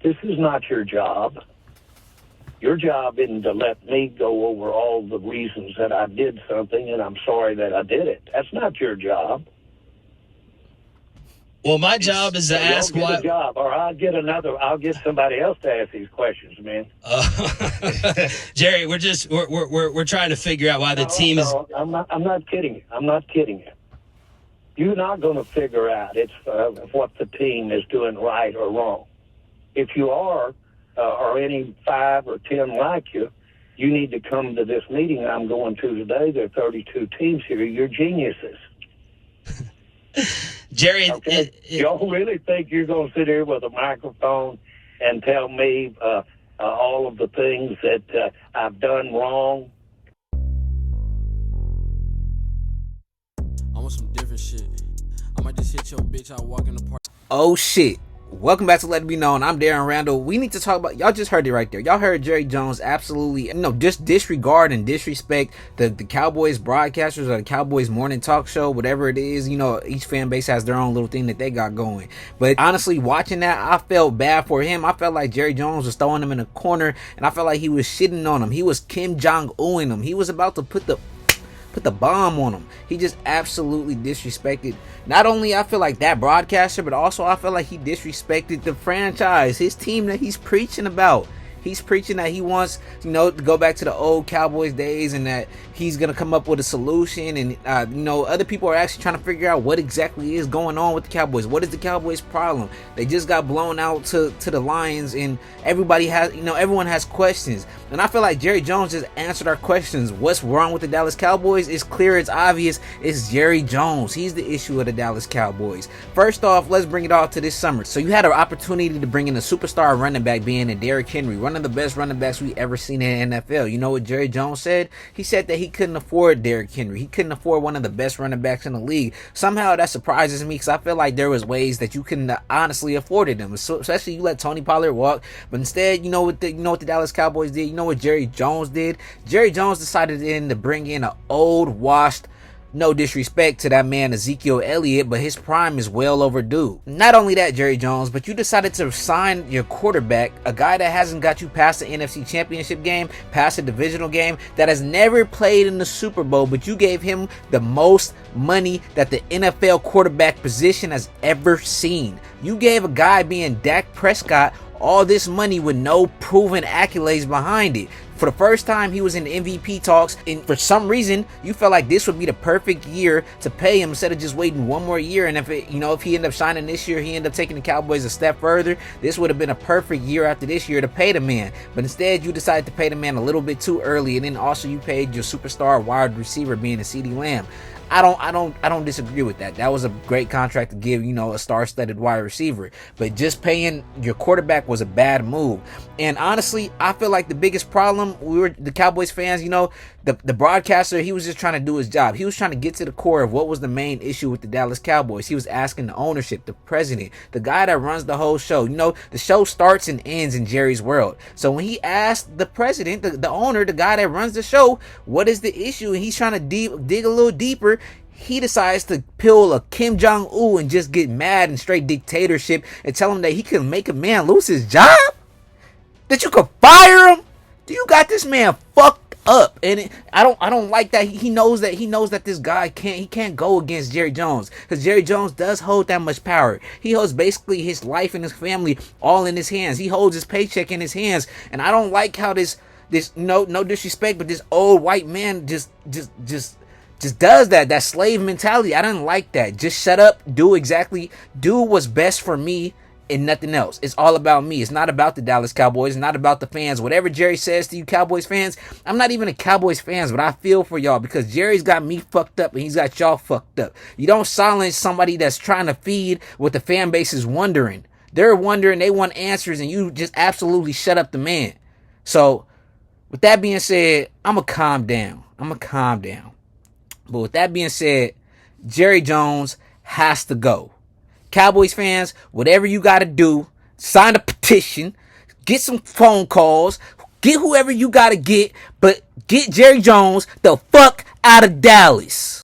This is not your job. Your job isn't to let me go over all the reasons that I did something and I'm sorry that I did it. That's not your job. Well, my job is to ask why. why. A job, or I'll get somebody else to ask these questions, man. Jerry, we're trying to figure out why the team is. I'm not kidding you. I'm not kidding you. You're not going to figure out what the team is doing right or wrong. If you are, or any 5 or 10 like you, you need to come to this meeting I'm going to today. There are 32 teams here. You're geniuses. Jerry, okay? Y'all really think you're going to sit here with a microphone and tell me all of the things that I've done wrong? I want some different shit. I might just hit your bitch out walking the park. Oh shit. Welcome back to Let It Be Known. I'm Darren Randall. We need to talk about, y'all just heard it right there. Y'all heard Jerry Jones absolutely, just disregard and disrespect the Cowboys broadcasters or the Cowboys morning talk show, whatever it is. Each fan base has their own little thing that they got going. But honestly, watching that, I felt bad for him. I felt like Jerry Jones was throwing him in a corner, and I felt like he was shitting on him. He was Kim Jong-un him. He was about to put the bomb on him. He just absolutely disrespected not only I feel like that broadcaster, but also I feel like he disrespected the franchise, his team that he's preaching about. He's preaching that he wants, to go back to the old Cowboys days and that he's going to come up with a solution. And, other people are actually trying to figure out what exactly is going on with the Cowboys. What is the Cowboys' problem? They just got blown out to the Lions, and everybody has, everyone has questions. And I feel like Jerry Jones just answered our questions. What's wrong with the Dallas Cowboys? It's clear, it's obvious. It's Jerry Jones. He's the issue of the Dallas Cowboys. First off, let's bring it all to this summer. So you had an opportunity to bring in a superstar running back being in Derrick Henry, one of the best running backs we ever seen in the NFL. You know what Jerry Jones said? He said that he couldn't afford Derrick Henry. He couldn't afford one of the best running backs in the league. Somehow that surprises me because I feel like there was ways that you couldn't honestly afforded them. So, especially you let Tony Pollard walk, but instead, you know what the Dallas Cowboys did? You know what Jerry Jones did? Jerry Jones decided then to bring in an old, washed, no disrespect to that man Ezekiel Elliott, but his prime is well overdue. Not only that, Jerry Jones, but you decided to sign your quarterback, a guy that hasn't got you past the NFC Championship game, past the divisional game, that has never played in the Super Bowl, but you gave him the most money that the NFL quarterback position has ever seen. You gave a guy being Dak Prescott all this money with no proven accolades behind it. For the first time, he was in MVP talks, and for some reason, you felt like this would be the perfect year to pay him instead of just waiting one more year. And if he ended up signing this year, he ended up taking the Cowboys a step further, this would have been a perfect year after this year to pay the man. But instead, you decided to pay the man a little bit too early, and then also you paid your superstar wide receiver being a CeeDee Lamb. I don't disagree with that. That was a great contract to give, a star-studded wide receiver. But just paying your quarterback was a bad move. And honestly, I feel like the biggest problem, the Cowboys fans, the broadcaster, he was just trying to do his job. He was trying to get to the core of what was the main issue with the Dallas Cowboys. He was asking the ownership, the president, the guy that runs the whole show. The show starts and ends in Jerry's world. So when he asked the president, the owner, the guy that runs the show, what is the issue, and he's trying to dig a little deeper, he decides to pull a Kim Jong-un and just get mad and straight dictatorship and tell him that he can make a man lose his job? That you could fire him? Do you got this man fucked up? And I don't like that. He knows that this guy can't go against Jerry Jones, because Jerry Jones does hold that much power. He holds basically his life and his family all in his hands. He holds his paycheck in his hands, and I don't like how this no disrespect, but this old white man just does that slave mentality. I didn't like that. Just shut up, do what's best for me and nothing else. It's all about me. It's not about the Dallas Cowboys. It's not about the fans. Whatever Jerry says to you Cowboys fans, I'm not even a Cowboys fans, but I feel for y'all because Jerry's got me fucked up and he's got y'all fucked up. You don't silence somebody that's trying to feed what the fan base is wondering. They're wondering, they want answers, and you just absolutely shut up the man. So with that being said, I'm going to calm down. But with that being said, Jerry Jones has to go. Cowboys fans, whatever you got to do, sign a petition, get some phone calls, get whoever you got to get, but get Jerry Jones the fuck out of Dallas.